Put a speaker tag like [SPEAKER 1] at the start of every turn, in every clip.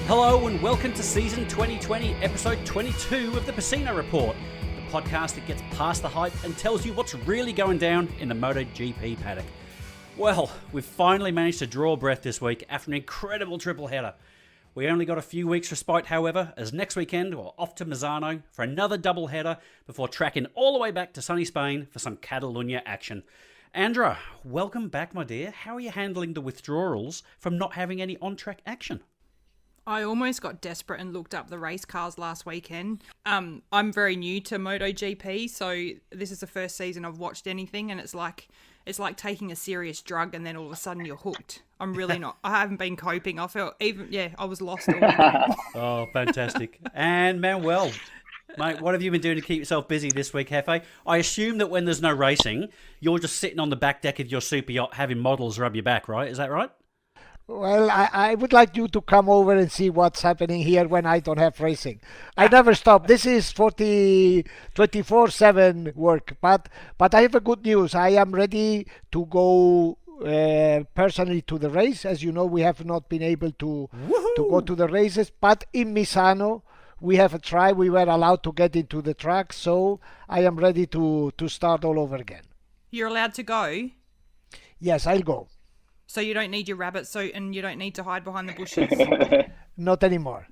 [SPEAKER 1] Hello and welcome to season 2020, episode 22 of the Pecino Report, the podcast that gets past the hype and tells you what's really going down in the MotoGP paddock. Well, we've finally managed to draw breath this week after an incredible triple header. We only got a few weeks respite, however, as next weekend we're off to Misano for another double header before tracking all the way back to sunny Spain for some Catalunya action. Andra, welcome back, my dear. How are you handling the withdrawals from not having any on-track action?
[SPEAKER 2] I almost got desperate and looked up the race cars last weekend. I'm very new to MotoGP, so this is the first season I've watched anything, and it's like taking a serious drug and then all of a sudden you're hooked. I'm really not. I haven't been coping. I was lost all weekend.
[SPEAKER 1] Oh, fantastic. And Manuel, mate, what have you been doing to keep yourself busy this week, Hefe? I assume that when there's no racing, you're just sitting on the back deck of your super yacht having models rub your back, right? Is that right?
[SPEAKER 3] Well, I would like you to come over and see what's happening here when I don't have racing. I never stop. This is 24/7 work. But I have a good news. I am ready to go personally to the race. As you know, we have not been able to go to the races. But in Misano, we have a try. We were allowed to get into the track. So I am ready to start all over again.
[SPEAKER 2] You're allowed to go?
[SPEAKER 3] Yes, I'll go.
[SPEAKER 2] So you don't need your rabbit suit and you don't need to hide behind the bushes?
[SPEAKER 3] Not anymore.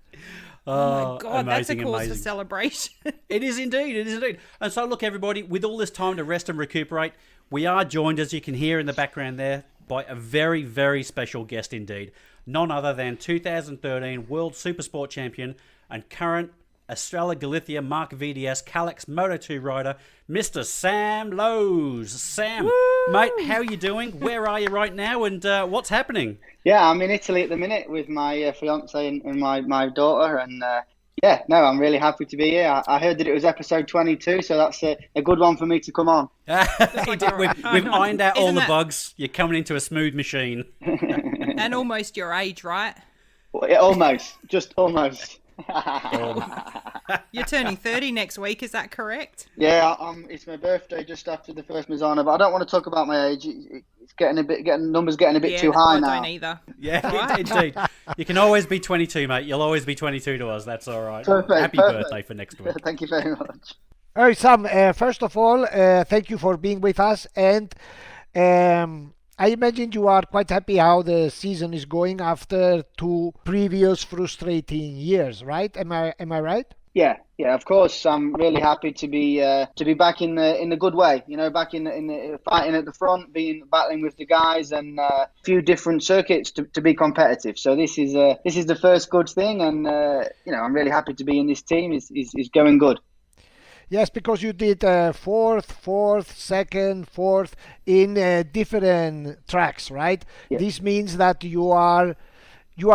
[SPEAKER 2] Oh my God, that's a cause
[SPEAKER 1] amazing
[SPEAKER 2] for celebration.
[SPEAKER 1] It is indeed. And so look, everybody, with all this time to rest and recuperate, we are joined, as you can hear in the background there, by a very, very special guest indeed. None other than 2013 World Supersport Champion and current Estrella Galicia Mark VDS Calex Moto2 rider, Mr. Sam Lowes. Sam, mate, how are you doing? Where are you right now, and what's happening?
[SPEAKER 4] Yeah, I'm in Italy at the minute with my fiance and my daughter, and I'm really happy to be here. I heard that it was episode 22, so that's a good one for me to come on.
[SPEAKER 1] We've ironed out all the bugs. You're coming into a smooth machine.
[SPEAKER 2] And almost your age, right?
[SPEAKER 4] Well, yeah, almost, just almost.
[SPEAKER 2] You're turning 30 next week, is that correct?
[SPEAKER 4] Yeah, it's my birthday just after the first Misano, but I don't want to talk about my age. It's numbers getting a bit too high now.
[SPEAKER 2] I don't either.
[SPEAKER 1] Yeah,
[SPEAKER 2] right?
[SPEAKER 1] indeed. You can always be 22, mate. You'll always be 22 to us. That's all right.
[SPEAKER 4] Perfect.
[SPEAKER 1] Birthday for next week.
[SPEAKER 4] Thank you very much.
[SPEAKER 3] All right, Sam, first of all, thank you for being with us. And I imagine you are quite happy how the season is going after two previous frustrating years, right? Am I right?
[SPEAKER 4] Yeah, of course. I'm really happy to be back in the good way. You know, back in the fighting at the front, battling with the guys, and a few different circuits to be competitive. So this is the first good thing, and I'm really happy to be in this team. Is going good.
[SPEAKER 3] Yes, because you did fourth, second, fourth in different tracks, right?
[SPEAKER 4] Yeah.
[SPEAKER 3] This means that you are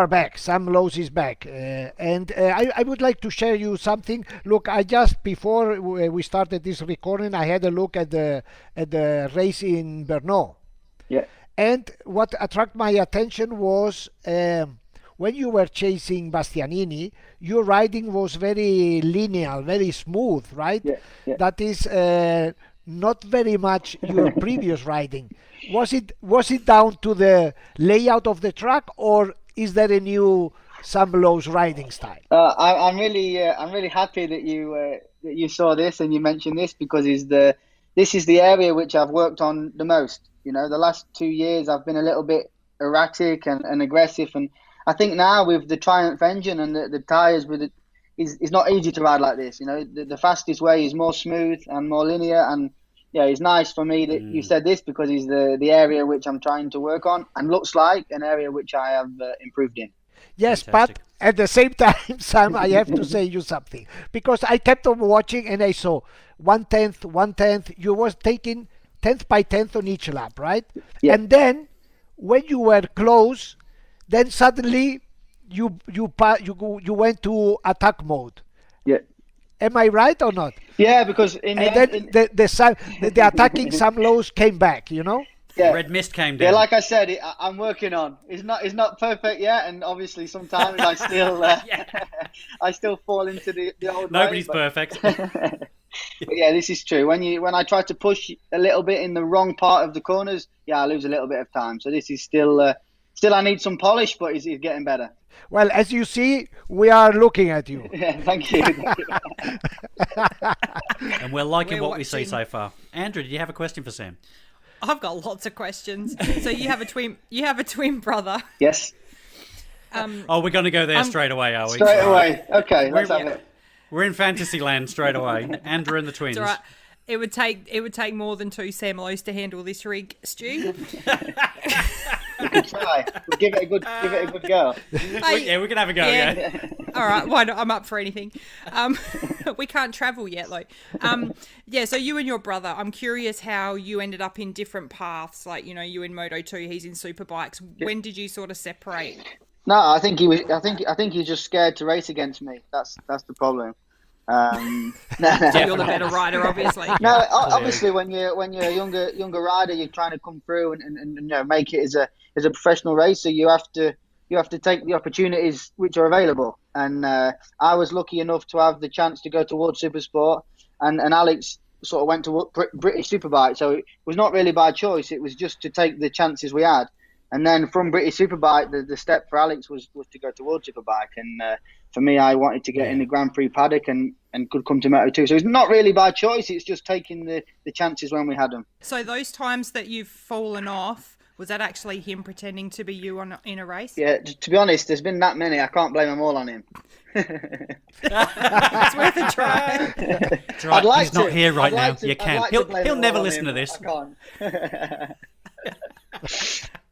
[SPEAKER 3] back. Sam Lowes is back, and I would like to share you something. Look, I just before we started this recording, I had a look at the race in Brno.
[SPEAKER 4] Yeah.
[SPEAKER 3] And what attracted my attention was when you were chasing Bastianini, your riding was very linear, very smooth, right?
[SPEAKER 4] Yeah.
[SPEAKER 3] That is not very much your previous riding. Was it down to the layout of the track, or is there a new Sam Lowes riding style?
[SPEAKER 4] I'm really happy that you saw this and you mentioned this, because this is the area which I've worked on the most. You know, the last 2 years I've been a little bit erratic and aggressive, and I think now with the Triumph engine and the tyres with it, it's not easy to ride like this. You know, the fastest way is more smooth and more linear, and yeah, it's nice for me that you said this, because it's the area which I'm trying to work on, and looks like an area which I have improved in.
[SPEAKER 3] Yes,
[SPEAKER 1] Fantastic.
[SPEAKER 3] But at the same time, Sam, I have to say you something, because I kept on watching and I saw 1/10. You was taking 10th by 10th on each lap, right?
[SPEAKER 4] Yeah.
[SPEAKER 3] And then when you were close, then suddenly you went to attack mode.
[SPEAKER 4] Yeah.
[SPEAKER 3] Am I right or not?
[SPEAKER 4] Yeah, because
[SPEAKER 3] the attacking Sam Lowes came back, you know?
[SPEAKER 4] Yeah.
[SPEAKER 1] Red mist came down.
[SPEAKER 4] Yeah, like I said, I'm working on. It's not perfect yet, and obviously sometimes I still I still fall into the old.
[SPEAKER 1] Nobody's
[SPEAKER 4] way,
[SPEAKER 1] perfect.
[SPEAKER 4] But yeah, this is true. When I try to push a little bit in the wrong part of the corners, I lose a little bit of time. So this is still I need some polish, but it's getting better.
[SPEAKER 3] Well, as you see, we are looking at you.
[SPEAKER 4] Yeah, thank you.
[SPEAKER 1] And we're liking
[SPEAKER 2] We're
[SPEAKER 1] what we see
[SPEAKER 2] watching.
[SPEAKER 1] so far. Andrew, do you have a question for Sam?
[SPEAKER 2] I've got lots of questions. So you have a twin. You have a twin brother.
[SPEAKER 4] Yes,
[SPEAKER 1] Oh, we're going to go there straight away, are we?
[SPEAKER 4] straight away. Okay, let's have
[SPEAKER 1] We're-
[SPEAKER 4] it.
[SPEAKER 1] We're in fantasy land straight away. Andrew and the twins.
[SPEAKER 2] It's all right. It would take more than 2 Sam-Los to handle this rig, Stu.
[SPEAKER 4] We can try. We'll give it a good go.
[SPEAKER 2] Hey,
[SPEAKER 1] We can have a go, yeah.
[SPEAKER 2] All right, why not? I'm up for anything. We can't travel yet, though. Yeah, so you and your brother, I'm curious how you ended up in different paths. Like, you know, you in Moto 2, he's in Superbikes. When did you sort of separate?
[SPEAKER 4] No, I think he was. I think he's just scared to race against me. That's the problem. No,
[SPEAKER 2] You're the better rider, obviously.
[SPEAKER 4] no. Obviously, when you're a younger rider, you're trying to come through and you know, make it as a professional racer. You have to take the opportunities which are available. And I was lucky enough to have the chance to go towards Supersport, and Alex sort of went to British Superbike. So it was not really by choice. It was just to take the chances we had. And then from British Superbike, the step for Alex was to go towards Superbike. And for me, I wanted to get in the Grand Prix paddock and could come to Moto2. So it's not really by choice. It's just taking the chances when we had them.
[SPEAKER 2] So those times that you've fallen off, was that actually him pretending to be you in a race?
[SPEAKER 4] Yeah, to be honest, there's been that many. I can't blame them all on him.
[SPEAKER 2] It's worth a try.
[SPEAKER 1] That's right.
[SPEAKER 4] I'd like
[SPEAKER 1] He's not
[SPEAKER 4] to.
[SPEAKER 1] here right
[SPEAKER 4] I'd
[SPEAKER 1] now.
[SPEAKER 4] like to-
[SPEAKER 1] You
[SPEAKER 4] I'd
[SPEAKER 1] can.
[SPEAKER 4] like to blame
[SPEAKER 1] He'll
[SPEAKER 4] it
[SPEAKER 1] never
[SPEAKER 4] all on
[SPEAKER 1] listen
[SPEAKER 4] him.
[SPEAKER 1] to this.
[SPEAKER 4] I can't.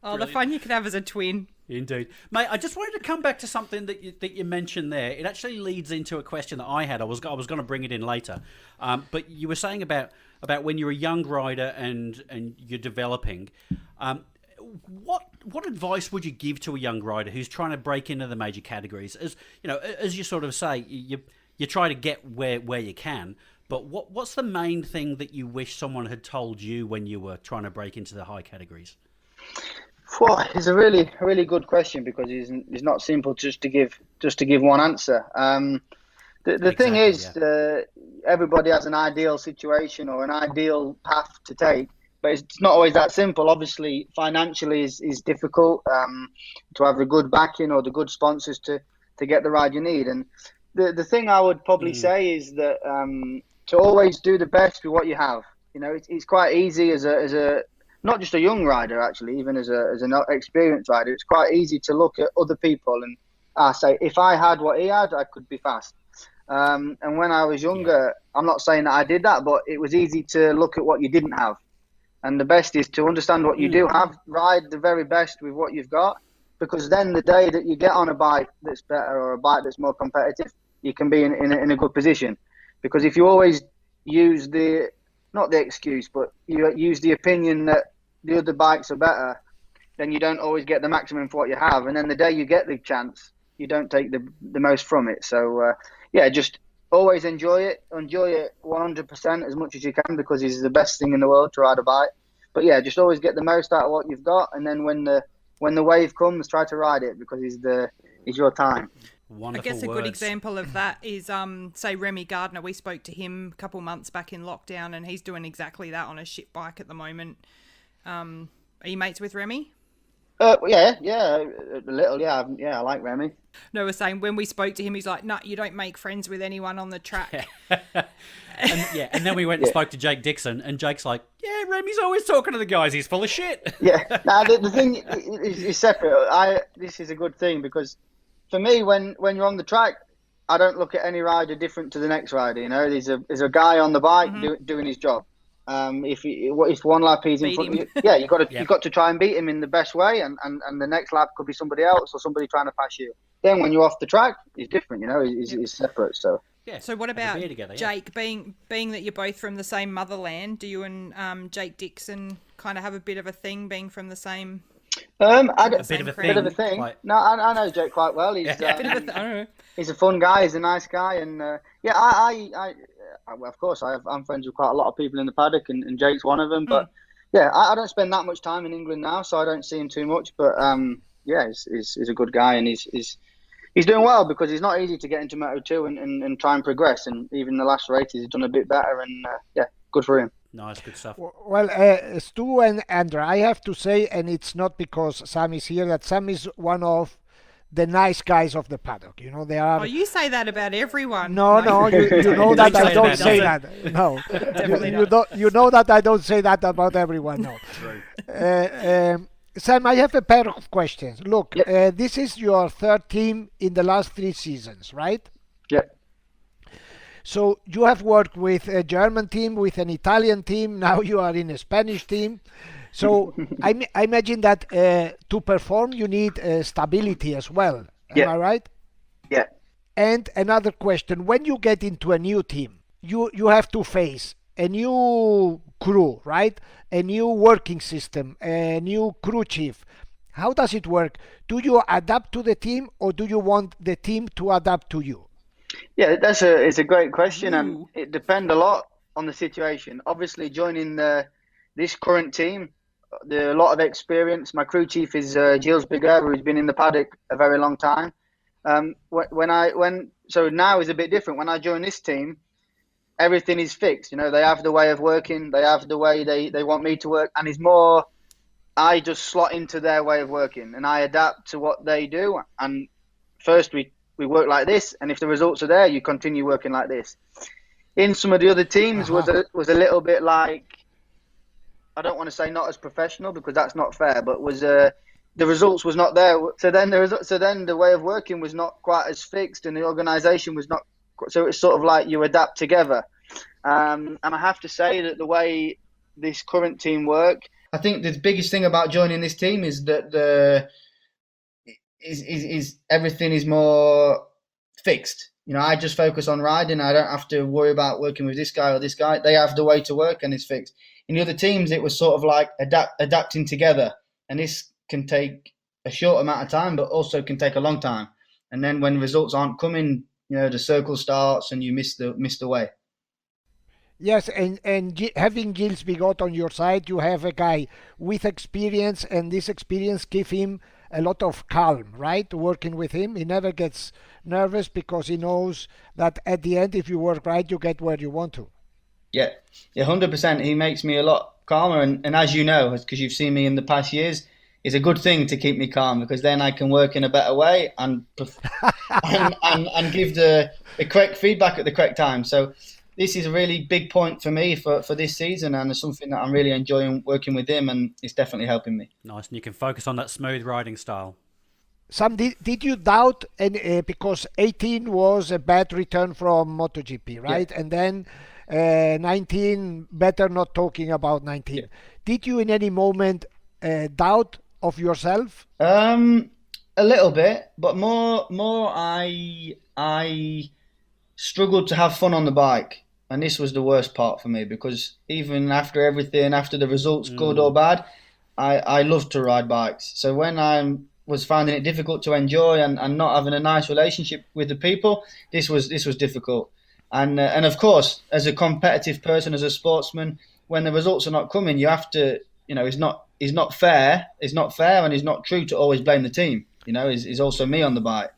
[SPEAKER 2] Oh, the fun you could have as a twin.
[SPEAKER 1] Indeed. Mate, I just wanted to come back to something that you mentioned there. It actually leads into a question that I had. I was going to bring it in later. But you were saying about when you're a young rider and you're developing. What advice would you give to a young rider who's trying to break into the major categories? As you know, as you sort of say, you try to get where you can. But what's the main thing that you wish someone had told you when you were trying to break into the high categories?
[SPEAKER 4] Well, it's a really good question because it's not simple just to give one answer. The thing is, everybody has an ideal situation or an ideal path to take, but it's not always that simple. Obviously, financially is difficult to have the good backing or the good sponsors to get the ride you need. And the thing I would probably say is that to always do the best with what you have. You know, it's quite easy as a not just a young rider, actually, even as an experienced rider. It's quite easy to look at other people and say, if I had what he had, I could be fast. And when I was younger, I'm not saying that I did that, but it was easy to look at what you didn't have. And the best is to understand what you do have, ride the very best with what you've got, because then the day that you get on a bike that's better or a bike that's more competitive, you can be in a good position. Because if you always use not the excuse, but you use the opinion that the other bikes are better, then you don't always get the maximum for what you have. And then the day you get the chance, you don't take the most from it. So, just always enjoy it 100% as much as you can, because it's the best thing in the world to ride a bike. But yeah, just always get the most out of what you've got. And then when the wave comes, try to ride it, because it's your time.
[SPEAKER 1] Wonderful
[SPEAKER 2] I guess a
[SPEAKER 1] words.
[SPEAKER 2] good example of that is, say, Remy Gardner. We spoke to him a couple months back in lockdown, and he's doing exactly that on a shit bike at the moment. Are you mates with Remy?
[SPEAKER 4] A little, yeah. I like Remy.
[SPEAKER 2] No, we're saying when we spoke to him, he's like, "No, you don't make friends with anyone on the track."
[SPEAKER 1] and then we went and spoke to Jake Dixon, and Jake's like, "Yeah, Remy's always talking to the guys. He's full of shit."
[SPEAKER 4] Yeah. Now the thing is separate. This is a good thing, because for me, when you're on the track, I don't look at any rider different to the next rider. You know, there's a guy on the bike doing his job. If one lap he's in front of you, you got to try and beat him in the best way, and the next lap could be somebody else or somebody trying to pass you. Then when you're off the track, it's different. You know, it's separate. So.
[SPEAKER 1] Yeah.
[SPEAKER 2] So what about
[SPEAKER 1] together,
[SPEAKER 2] Jake? Being that you're both from the same motherland, do you and Jake Dixon kind of have a bit of a thing, being from the same?
[SPEAKER 1] A bit of a thing.
[SPEAKER 4] Quite. No, I know Jake quite well. He's
[SPEAKER 2] I don't know.
[SPEAKER 4] he's a fun guy. He's a nice guy, and of course, I'm friends with quite a lot of people in the paddock, and Jake's one of them. But I don't spend that much time in England now, so I don't see him too much. But he's a good guy, and he's doing well, because it's not easy to get into Moto2 and try and progress. And even the last race, he's done a bit better, and good for him.
[SPEAKER 1] Nice, good stuff.
[SPEAKER 3] Well, Stu and Andrew, I have to say, and it's not because Sam is here, that Sam is one of the nice guys of the paddock. You know, they are.
[SPEAKER 2] Oh, you say that about everyone.
[SPEAKER 3] No, you know that I don't say that. No, you know that I don't say that about everyone. No.
[SPEAKER 1] True.
[SPEAKER 3] Sam, I have a pair of questions. Look,
[SPEAKER 4] Yep.
[SPEAKER 3] this is your third team in the last 3 seasons, right?
[SPEAKER 4] Yeah.
[SPEAKER 3] So you have worked with a German team, with an Italian team. Now you are in a Spanish team. So I imagine that to perform you need stability as well. Am I right?
[SPEAKER 4] Yeah.
[SPEAKER 3] And another question: when you get into a new team, you have to face a new crew, right? A new working system, a new crew chief. How does it work? Do you adapt to the team, or do you want the team to adapt to you?
[SPEAKER 4] Yeah, it's a great question, and it depends a lot on the situation. Obviously, joining this current team, a lot of experience. My crew chief is Gilles Bigger, who's been in the paddock a very long time. So now is a bit different. When I join this team, everything is fixed. You know, they have the way of working, they have the way they want me to work, and it's more. I just slot into their way of working, and I adapt to what they do. And first, we work like this, and if the results are there, you continue working like this. In some of the other teams, was a little bit like, I don't want to say not as professional because that's not fair, but was the results was not there. So then the way of working was not quite as fixed, and the organisation was not. So it's sort of like you adapt together. And I have to say that the way this current team work, I think the biggest thing about joining this team is that is everything is more fixed. You know, I just focus on riding. I don't have to worry about working with this guy or this guy. They have the way to work, and it's fixed. In the other teams, it was sort of like adapting together, and this can take a short amount of time, but also can take a long time. And then when results aren't coming, you know, the circle starts and you miss the way.
[SPEAKER 3] Yes, and having Gilles Bigot on your side, you have a guy with experience, and this experience give him a lot of calm, right? Working with him, he never gets nervous because he knows that at the end, if you work right, you get where you want to.
[SPEAKER 4] Yeah, 100%. He makes me a lot calmer, and as you know, because you've seen me in the past years, it's a good thing to keep me calm because then I can work in a better way and give the correct feedback at the correct time. So this is a really big point for me for this season, and it's something that I'm really enjoying working with him, and it's definitely helping me.
[SPEAKER 1] Nice, and you can focus on that smooth riding style.
[SPEAKER 3] Sam, did you doubt, because 18 was a bad return from MotoGP, right?
[SPEAKER 4] Yeah.
[SPEAKER 3] And then 19, better not talking about 19.
[SPEAKER 4] Yeah.
[SPEAKER 3] Did you in any moment doubt of yourself?
[SPEAKER 4] A little bit, but more I struggled to have fun on the bike, and this was the worst part for me because even after everything, after the results, good or bad, I love to ride bikes. So when I was finding it difficult to enjoy and not having a nice relationship with the people, this was difficult. And of course, as a competitive person, as a sportsman, when the results are not coming, you have to, you know, it's not fair, and it's not true to always blame the team. You know, it's also me on the bike.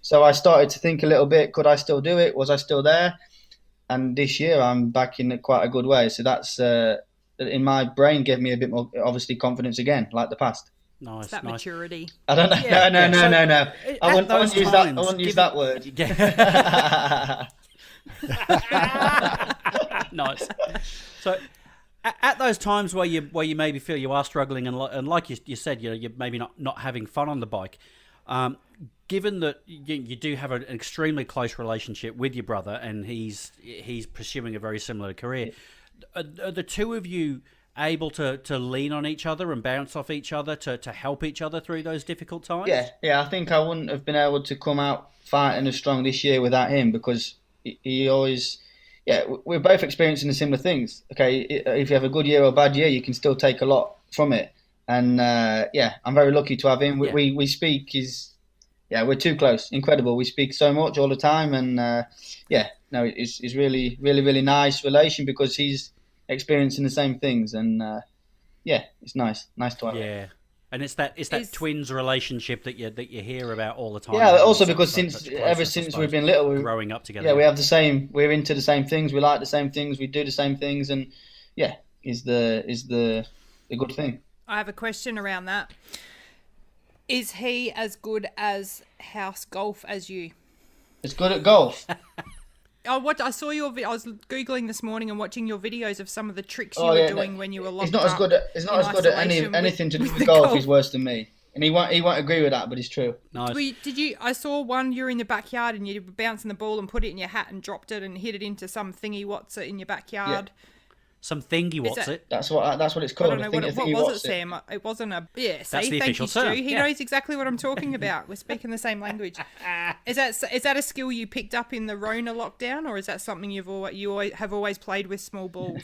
[SPEAKER 4] So I started to think a little bit, could I still do it? Was I still there? And this year I'm back in quite a good way. So that's, in my brain, gave me a bit more, obviously, confidence again, like the past.
[SPEAKER 1] Nice,
[SPEAKER 2] It's that
[SPEAKER 1] nice.
[SPEAKER 2] maturity.
[SPEAKER 4] I don't know.
[SPEAKER 1] Yeah,
[SPEAKER 4] No. I wouldn't use that. I
[SPEAKER 1] times,
[SPEAKER 4] wouldn't use that word.
[SPEAKER 1] Yeah. Nice. So, at those times where you maybe feel you are struggling and like you said, you know, you're maybe not having fun on the bike. Given that you do have an extremely close relationship with your brother, and he's pursuing a very similar career, are the two of you able to lean on each other and bounce off each other to help each other through those difficult times?
[SPEAKER 4] Yeah. I think I wouldn't have been able to come out fighting as strong this year without him because he always. Yeah, we're both experiencing the similar things. Okay, if you have a good year or a bad year, you can still take a lot from it. And I'm very lucky to have him. We speak. We're too close. Incredible. We speak so much all the time, and it's really, really, really nice relation because he's experiencing the same things, and it's nice to have.
[SPEAKER 1] Yeah. And it's that twins relationship that you hear about all the time.
[SPEAKER 4] Yeah, also because ever since we've been little, we're
[SPEAKER 1] growing up together.
[SPEAKER 4] Yeah, we have the same. We're into the same things. We like the same things. We do the same things, and is the good thing.
[SPEAKER 2] I have a question around that. Is he as good as house golf as you?
[SPEAKER 4] As good at golf.
[SPEAKER 2] I saw your. I was googling this morning and watching your videos of some of the tricks you
[SPEAKER 4] Oh,
[SPEAKER 2] were
[SPEAKER 4] yeah,
[SPEAKER 2] doing
[SPEAKER 4] no,
[SPEAKER 2] when you were
[SPEAKER 4] He's
[SPEAKER 2] locked
[SPEAKER 4] not as
[SPEAKER 2] up
[SPEAKER 4] good at. He's not
[SPEAKER 2] in
[SPEAKER 4] as good at
[SPEAKER 2] isolation
[SPEAKER 4] anything to do
[SPEAKER 2] with
[SPEAKER 4] with
[SPEAKER 2] the
[SPEAKER 4] golf. He's worse than me, and he won't agree with that, but it's true.
[SPEAKER 1] Nice.
[SPEAKER 2] Did you? I saw one. You're in the backyard and you were bouncing the ball and put it in your hat and dropped it and hit it into some thingy. What's it in your backyard?
[SPEAKER 1] Some thingy what's
[SPEAKER 2] that-
[SPEAKER 1] it?
[SPEAKER 4] That's what it's
[SPEAKER 2] I
[SPEAKER 4] called.
[SPEAKER 2] don't know what was it, Sam. It wasn't a. Yeah, see,
[SPEAKER 1] That's the
[SPEAKER 2] thank
[SPEAKER 1] official
[SPEAKER 2] you, Stu.
[SPEAKER 1] term,
[SPEAKER 2] He
[SPEAKER 1] yeah.
[SPEAKER 2] knows exactly what I'm talking about. We're speaking the same language. Is that a skill you picked up in the Rona lockdown, or is that something you have always played with small balls?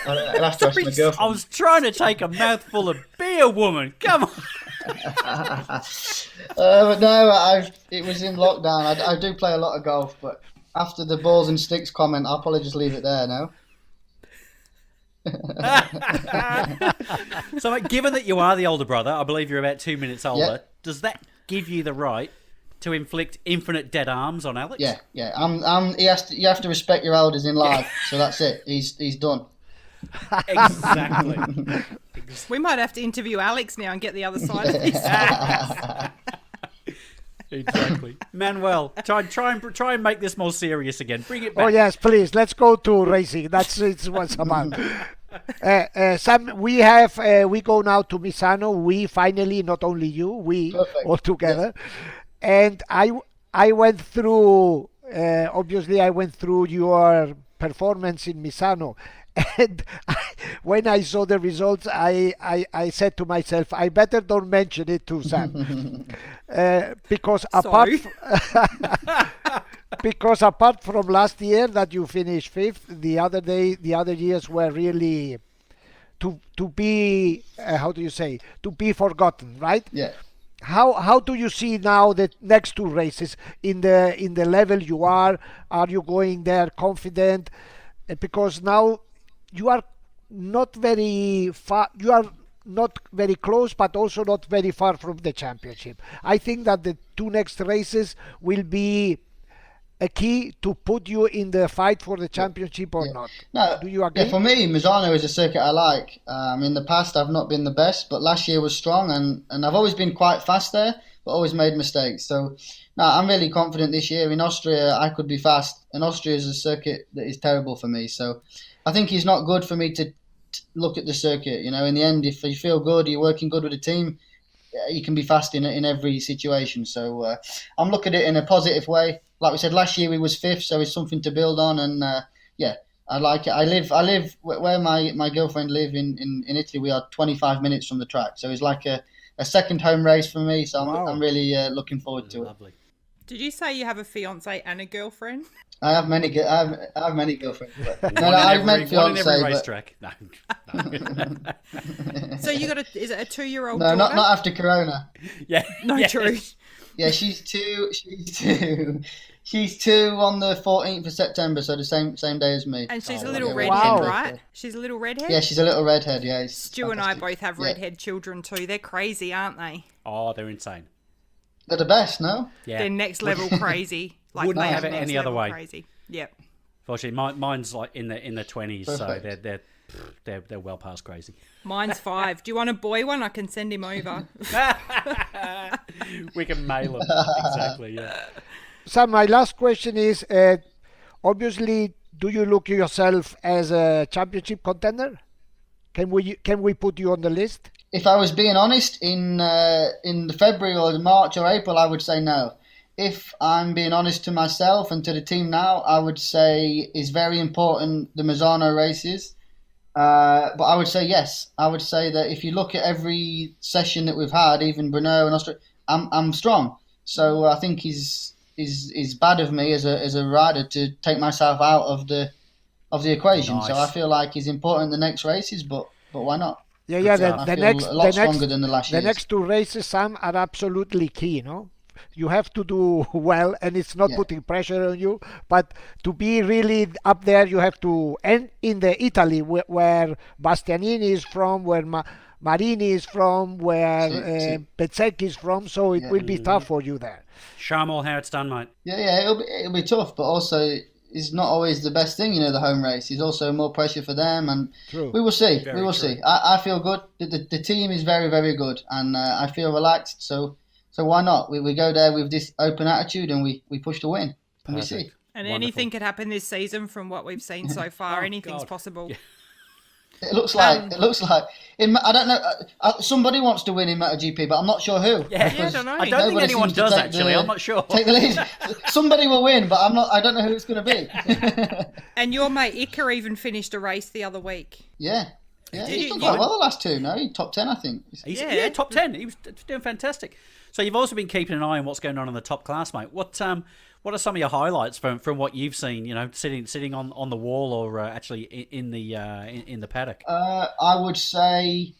[SPEAKER 4] I'll have to ask my
[SPEAKER 1] I
[SPEAKER 4] girlfriend.
[SPEAKER 1] was trying to take a mouthful of beer, woman. Come on.
[SPEAKER 4] But no, it was in lockdown. I do play a lot of golf, but after the balls and sticks comment, I'll probably just leave it there now.
[SPEAKER 1] So, mate, given that you are the older brother, I believe you're about 2 minutes older,
[SPEAKER 4] Yeah.
[SPEAKER 1] does that give you the right to inflict infinite dead arms on Alex?
[SPEAKER 4] Yeah. You have to respect your elders in life. So that's it. He's done.
[SPEAKER 1] Exactly.
[SPEAKER 2] We might have to interview Alex now and get the other side of this.
[SPEAKER 1] Exactly. Manuel, try and make this more serious again. Bring it back.
[SPEAKER 3] Oh yes, please. Let's go to racing. It's what's about. Sam, we go now to Misano. We finally, not only you, we
[SPEAKER 4] Perfect.
[SPEAKER 3] all together. And I went through. Obviously, I went through your performance in Misano. And when I saw the results, I said to myself, I better don't mention it to Sam. Because apart from last year that you finished fifth, the other years were really to be how do you say, to be forgotten, right?
[SPEAKER 4] Yeah.
[SPEAKER 3] How do you see now the next two races in the level you are? Are you going there confident? Because now you are not very far. You are not very close, but also not very far from the championship. I think that the two next races will be a key to put you in the fight for the championship or not.
[SPEAKER 4] No,
[SPEAKER 3] Do you agree?
[SPEAKER 4] Yeah, for me, Misano is a circuit I like. In the past, I've not been the best, but last year was strong, and I've always been quite fast there, but always made mistakes. So, no, I'm really confident this year. In Austria, I could be fast, and Austria is a circuit that is terrible for me. So, I think it's not good for me to look at the circuit. You know, in the end, if you feel good, you're working good with a team, you can be fast in every situation. So, I'm looking at it in a positive way. Like we said, last year we was fifth, so it's something to build on. And yeah, I like it. I live where my girlfriend live in Italy. We are 25 minutes from the track, so it's like a second home race for me. So
[SPEAKER 3] Wow.
[SPEAKER 4] I'm really looking forward to it.
[SPEAKER 1] Lovely.
[SPEAKER 2] Did you say you have a fiance and a girlfriend?
[SPEAKER 4] I have many girlfriends. But, no,
[SPEAKER 1] One
[SPEAKER 4] I
[SPEAKER 1] in
[SPEAKER 4] meant
[SPEAKER 1] one in
[SPEAKER 4] fiance,
[SPEAKER 1] every
[SPEAKER 4] but
[SPEAKER 1] racetrack. No.
[SPEAKER 2] So you got is it a 2-year-old
[SPEAKER 4] no,
[SPEAKER 2] daughter?
[SPEAKER 4] not after Corona.
[SPEAKER 1] Yeah.
[SPEAKER 2] No,
[SPEAKER 1] yes.
[SPEAKER 2] true.
[SPEAKER 4] Yeah, she's two. She's two on the 14th of September, so the same day as me.
[SPEAKER 2] And she's
[SPEAKER 1] Oh,
[SPEAKER 2] a little
[SPEAKER 1] yeah.
[SPEAKER 2] redhead,
[SPEAKER 3] Wow.
[SPEAKER 2] right? She's a little redhead?
[SPEAKER 4] Yeah, she's a little redhead. Yeah, it's
[SPEAKER 2] Stu and I
[SPEAKER 4] fantastic.
[SPEAKER 2] both have
[SPEAKER 4] Yeah.
[SPEAKER 2] redhead children too. They're crazy, aren't they?
[SPEAKER 1] Oh, they're insane.
[SPEAKER 4] They're the best, no?
[SPEAKER 1] Yeah.
[SPEAKER 2] They're next level crazy. Like
[SPEAKER 1] Wouldn't
[SPEAKER 2] they
[SPEAKER 1] have it
[SPEAKER 2] next
[SPEAKER 1] any other
[SPEAKER 2] level
[SPEAKER 1] way.
[SPEAKER 2] Crazy. Yep.
[SPEAKER 1] Fortunately, mine's like in the 20s, so
[SPEAKER 4] Perfect.
[SPEAKER 1] they're well past crazy.
[SPEAKER 2] Mine's 5. Do you want a boy one? I can send him over.
[SPEAKER 1] We can mail them. Exactly. Yeah.
[SPEAKER 3] So my last question is, obviously, do you look yourself as a championship contender? Can we put you on the list?
[SPEAKER 4] If I was being honest, in the February or March or April, I would say no. If I'm being honest to myself and to the team now, I would say it's very important the Misano races. But I would say yes. I would say that if you look at every session that we've had, even Brno and Austria, I'm strong. So I think is bad of me as a rider to take myself out of the equation. So I
[SPEAKER 1] Nice.
[SPEAKER 4] feel like it's important the next races, but why not?
[SPEAKER 3] Yeah.
[SPEAKER 1] stuff.
[SPEAKER 3] The
[SPEAKER 4] I feel
[SPEAKER 3] next,
[SPEAKER 4] a lot stronger than the last
[SPEAKER 3] the
[SPEAKER 4] years.
[SPEAKER 3] next two races, Sam, are absolutely key. No, you have to do well, and it's not
[SPEAKER 4] Yeah.
[SPEAKER 3] putting pressure on you, but to be really up there, you have to. And in the Italy, where Bastianini is from, where Marini is from, where
[SPEAKER 4] Sì.
[SPEAKER 3] Bezzecchi is from, so it
[SPEAKER 4] Yeah.
[SPEAKER 3] will be tough for you there.
[SPEAKER 1] Show 'em all how it's done, mate.
[SPEAKER 4] Yeah, it'll be tough, but also is not always the best thing. The home race is also more pressure for them, and
[SPEAKER 3] True.
[SPEAKER 4] we will see.
[SPEAKER 1] Very
[SPEAKER 4] we will
[SPEAKER 1] true.
[SPEAKER 4] see. I feel good. The team is very, very good, and I feel relaxed. So why not? We go there with this open attitude, and we push to win. And we see.
[SPEAKER 1] Perfect.
[SPEAKER 2] And
[SPEAKER 1] Wonderful.
[SPEAKER 2] anything could happen this season from what we've seen so far.
[SPEAKER 1] Oh,
[SPEAKER 2] Anything's
[SPEAKER 1] God.
[SPEAKER 2] possible.
[SPEAKER 1] Yeah.
[SPEAKER 4] It looks like. I don't know. Somebody wants to win in MotoGP, but I'm not sure who.
[SPEAKER 1] Yeah,
[SPEAKER 2] I don't know.
[SPEAKER 1] I don't think
[SPEAKER 4] Nobody
[SPEAKER 1] anyone
[SPEAKER 4] seems to
[SPEAKER 1] does
[SPEAKER 4] take
[SPEAKER 1] actually. I'm not sure.
[SPEAKER 4] Take the lead. Somebody will win, but I don't know who it's going to be.
[SPEAKER 2] And your mate Iker even finished a race the other week.
[SPEAKER 4] Yeah.
[SPEAKER 2] Did
[SPEAKER 4] He's
[SPEAKER 2] you-
[SPEAKER 4] done quite well the last two. No, he top 10, I think.
[SPEAKER 1] He's,
[SPEAKER 2] Yeah.
[SPEAKER 1] top 10. He was doing fantastic. So you've also been keeping an eye on what's going on in the top class, mate. What are some of your highlights from what you've seen? Sitting on the wall or actually in the paddock.
[SPEAKER 4] I would say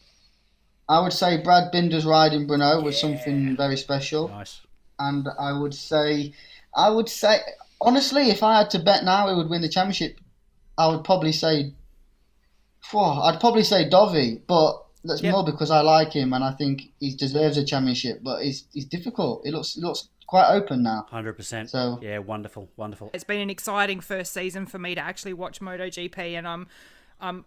[SPEAKER 4] Brad Binder's ride in Brno was something very special,
[SPEAKER 1] Nice.
[SPEAKER 4] and I would say honestly, if I had to bet now, who would win the championship, I would probably say, I'd probably say Dovi, but that's
[SPEAKER 1] Yep.
[SPEAKER 4] more because I like him and I think he deserves a championship. But he's difficult. It looks quite open now.
[SPEAKER 1] 100%.
[SPEAKER 4] So-
[SPEAKER 1] yeah, wonderful.
[SPEAKER 2] It's been an exciting first season for me to actually watch MotoGP, and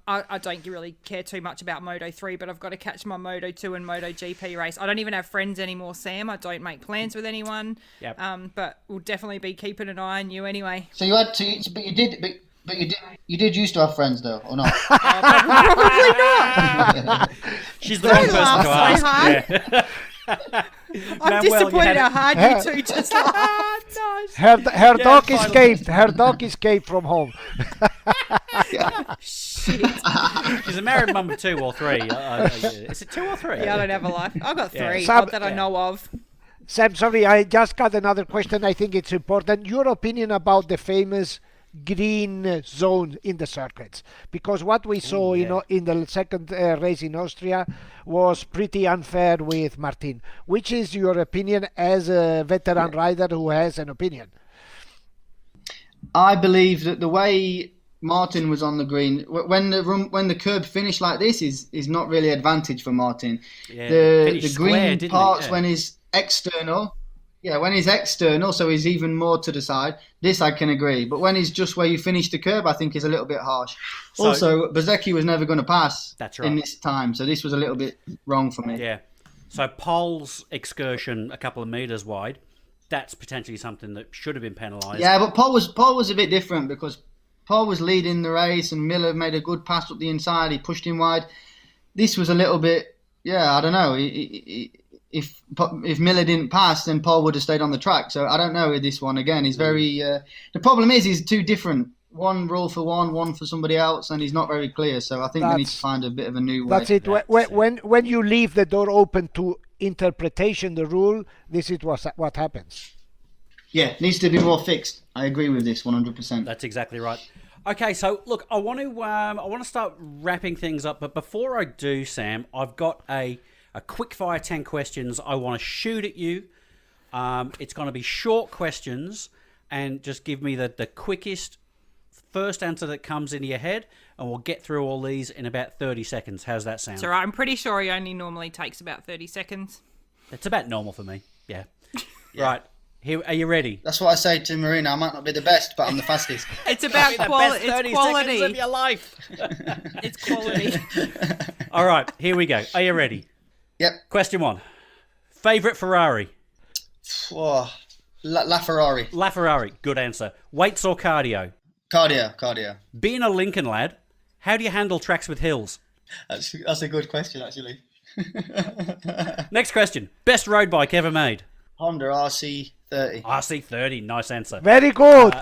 [SPEAKER 2] I don't really care too much about Moto3, but I've got to catch my Moto2 and MotoGP race. I don't even have friends anymore, Sam. I don't make plans with anyone.
[SPEAKER 1] Yep.
[SPEAKER 2] But we'll definitely be keeping an eye on you anyway.
[SPEAKER 4] So you had to, but you did used to have friends though, or not?
[SPEAKER 2] Probably not.
[SPEAKER 1] She's the wrong person to
[SPEAKER 2] laugh
[SPEAKER 1] ask.
[SPEAKER 2] so
[SPEAKER 1] Yeah.
[SPEAKER 2] I'm
[SPEAKER 1] Manuel,
[SPEAKER 2] disappointed
[SPEAKER 1] you
[SPEAKER 2] how
[SPEAKER 1] had
[SPEAKER 2] hard you two just laughed. Nice.
[SPEAKER 3] Her dog
[SPEAKER 1] finally.
[SPEAKER 3] escaped. Her dog escaped from home.
[SPEAKER 2] Shit.
[SPEAKER 1] She's a married mum of 2 or 3. Is it 2 or 3?
[SPEAKER 2] Yeah, I don't have a life. I've got
[SPEAKER 1] Yeah.
[SPEAKER 2] 3,
[SPEAKER 3] Sam-
[SPEAKER 2] not that I know of.
[SPEAKER 3] Sam, sorry, I just got another question. I think it's important. Your opinion about the famous green zone in the circuits, because what we saw,
[SPEAKER 1] yeah.
[SPEAKER 3] in the second race in Austria was pretty unfair with Martin. Which is your opinion as a veteran rider who has an opinion?
[SPEAKER 4] I believe that the way Martin was on the green, when the curb finished like this, is not really advantage for Martin.
[SPEAKER 1] Yeah,
[SPEAKER 4] the
[SPEAKER 1] finished square,
[SPEAKER 4] green
[SPEAKER 1] didn't
[SPEAKER 4] parts
[SPEAKER 1] he? Yeah.
[SPEAKER 4] when he's external. Yeah, when he's external, so he's even more to the side. This I can agree, but when he's just where you finish the curb, I think is a little bit harsh.
[SPEAKER 1] So-
[SPEAKER 4] Also, Bezecchi was never going to pass
[SPEAKER 1] That's
[SPEAKER 4] in
[SPEAKER 1] right.
[SPEAKER 4] this time, so this was a little bit wrong for me.
[SPEAKER 1] Yeah. So Pole's excursion a couple of metres wide, that's potentially something that should have been penalised.
[SPEAKER 4] Yeah, but Paul was a bit different because Paul was leading the race and Miller made a good pass up the inside. He pushed him wide. This was a little bit, I don't know. If Miller didn't pass, then Paul would have stayed on the track. So I don't know with this one. Again, he's very... the problem is he's too different. One rule for one for somebody else, and he's not very clear. So I think we need to find a bit of a new way.
[SPEAKER 3] That's it.
[SPEAKER 1] That's
[SPEAKER 3] When you leave the door open to interpretation, the rule, this is what happens.
[SPEAKER 4] Yeah, needs to be more fixed. I agree with this 100%.
[SPEAKER 1] That's exactly right. Okay, so look, I want to start wrapping things up, but before I do, Sam, I've got a quick fire 10 questions I want to shoot at you. It's going to be short questions, and just give me the quickest first answer that comes into your head, and we'll get through all these in about 30 seconds. How's that sound?
[SPEAKER 2] It's all right. I'm pretty sure he only normally takes about 30 seconds.
[SPEAKER 1] It's about normal for me. Yeah. Right. Here, are you ready?
[SPEAKER 4] That's what I say to Marina. I might not be the best, but I'm the fastest.
[SPEAKER 2] It's about
[SPEAKER 1] The best
[SPEAKER 2] quality.
[SPEAKER 1] 30
[SPEAKER 2] It's quality.
[SPEAKER 1] seconds of your life.
[SPEAKER 2] It's quality.
[SPEAKER 1] All right, here we go. Are you ready?
[SPEAKER 4] Yep.
[SPEAKER 1] Question 1. Favorite Ferrari?
[SPEAKER 4] Oh, La Ferrari.
[SPEAKER 1] LaFerrari. Good answer. Weights or cardio?
[SPEAKER 4] Cardio.
[SPEAKER 1] Being a Lincoln lad, how do you handle tracks with hills?
[SPEAKER 4] That's a good question, actually.
[SPEAKER 1] Next question. Best road bike ever made?
[SPEAKER 4] Honda RC30.
[SPEAKER 1] RC30. Nice answer.
[SPEAKER 3] Very good.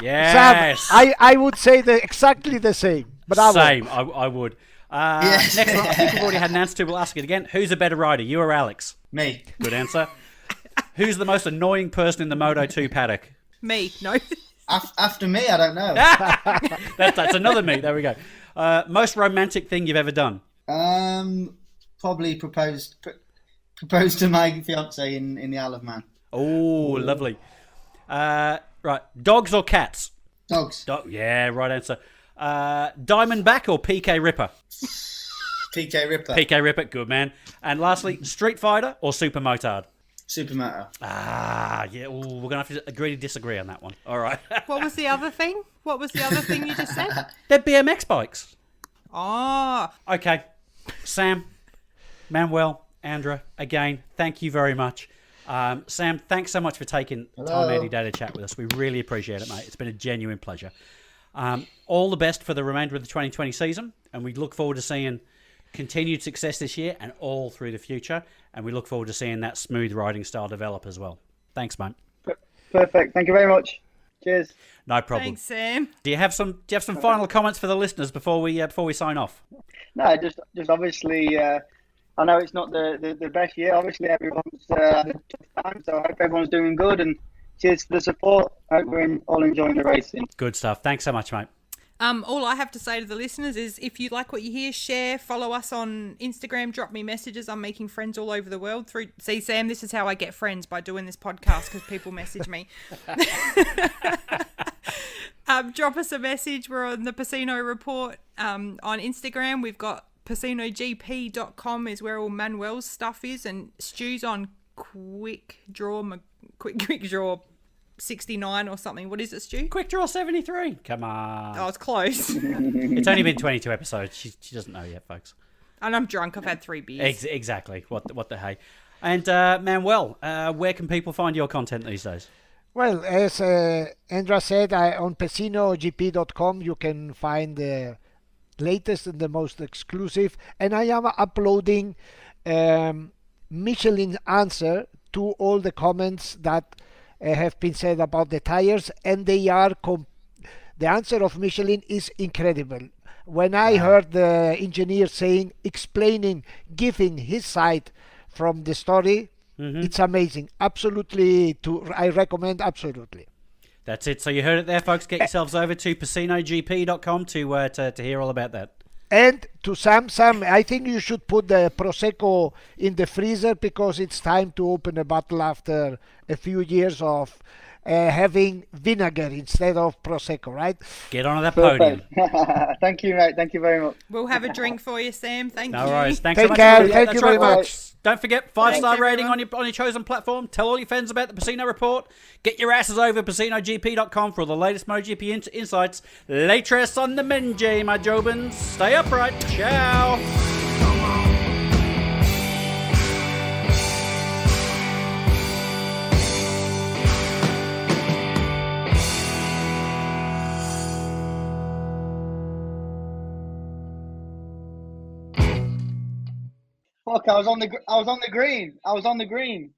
[SPEAKER 1] Yes.
[SPEAKER 3] Sam, I would say exactly the same. Bravo.
[SPEAKER 1] Same. I would.
[SPEAKER 4] Yes.
[SPEAKER 1] Next one. I think we've already had an answer to. We'll ask it again. Who's a better rider, you or Alex?
[SPEAKER 4] Me.
[SPEAKER 1] Good answer. Who's the most annoying person in the Moto2 paddock?
[SPEAKER 2] Me, no.
[SPEAKER 4] After me, I don't know.
[SPEAKER 1] That's another me. There we go. Most romantic thing you've ever done?
[SPEAKER 4] Probably proposed to my fiance in the Isle of Man.
[SPEAKER 1] Oh, lovely. Right. Dogs or cats?
[SPEAKER 4] Dogs.
[SPEAKER 1] Yeah, right answer. Diamondback or PK Ripper?
[SPEAKER 4] PK Ripper.
[SPEAKER 1] PK Ripper, good man. And lastly, Street Fighter or Super Motard?
[SPEAKER 5] Supermoto.
[SPEAKER 1] Ah, yeah. Ooh, we're gonna have to agree to disagree on that one. All right.
[SPEAKER 2] What was the other thing? What was the other thing you just said?
[SPEAKER 1] They're BMX bikes.
[SPEAKER 2] Oh,
[SPEAKER 1] Okay, Sam, Manuel, Andra, again, thank you very much. Sam, thanks so much for taking time out of your day to chat with us. We really appreciate it, mate. It's been a genuine pleasure. All the best for the remainder of the 2020 season, and we look forward to seeing continued success this year and all through the future. And we look forward to seeing that smooth riding style develop as well. Thanks, mate.
[SPEAKER 4] Perfect. Thank you very much. Cheers.
[SPEAKER 1] No problem.
[SPEAKER 2] thanks, Sam.
[SPEAKER 1] Do you have some final comments for the listeners before we sign off?
[SPEAKER 4] No, just obviously, I know it's not the best year. Obviously, everyone's had a tough time, so I hope everyone's doing good. And cheers for the support. Hope we're all enjoying the racing.
[SPEAKER 1] Good stuff. Thanks so much, mate.
[SPEAKER 2] All I have to say to the listeners is if you like what you hear, share, follow us on Instagram, drop me messages. I'm making friends all over the world through. See, Sam, this is how I get friends, by doing this podcast, because people message me. Drop us a message. We're on the Pecino Report on Instagram. We've got pecinogp.com is where all Manuel's stuff is, and Stu's on quick draw 69 or something. What is it, Stu?
[SPEAKER 1] Quick Draw 73. Come on.
[SPEAKER 2] Oh, it's close.
[SPEAKER 1] It's only been 22 episodes. She doesn't know yet, folks.
[SPEAKER 2] And I'm drunk. I've had 3 beers.
[SPEAKER 1] Exactly. What the hey. And Manuel, where can people find your content these days?
[SPEAKER 3] Well, as Andra said, on pecinogp.com you can find the latest and the most exclusive, and I am uploading Michelin answer to all the comments that have been said about the tires, and they are the answer of Michelin is incredible. When I heard the engineer explaining, giving his side from the story, it's amazing. Absolutely, I recommend absolutely.
[SPEAKER 1] That's it. So you heard it there, folks. Get yourselves over to pecinogp.com to hear all about that.
[SPEAKER 3] And to Sam, I think you should put the Prosecco in the freezer, because it's time to open a bottle after a few years of having vinegar instead of Prosecco, right?
[SPEAKER 1] Get on that podium.
[SPEAKER 4] Thank you, mate. Thank you very much.
[SPEAKER 2] We'll have a drink for you, Sam. Thank you.
[SPEAKER 1] No worries. Thanks
[SPEAKER 3] Take
[SPEAKER 1] so much.
[SPEAKER 3] care.
[SPEAKER 1] Yeah,
[SPEAKER 3] Thank
[SPEAKER 1] that's
[SPEAKER 3] you very
[SPEAKER 1] right,
[SPEAKER 3] much.
[SPEAKER 1] folks. Don't forget, 5-star
[SPEAKER 2] Thanks,
[SPEAKER 1] rating on
[SPEAKER 2] everyone.
[SPEAKER 1] your chosen platform. Tell all your friends about the Pecino Report. Get your asses over to pecinogp.com for all the latest MotoGP insights. Latest on the Menji, my Jobins. Stay upright. Ciao.
[SPEAKER 4] Fuck! I was on the green.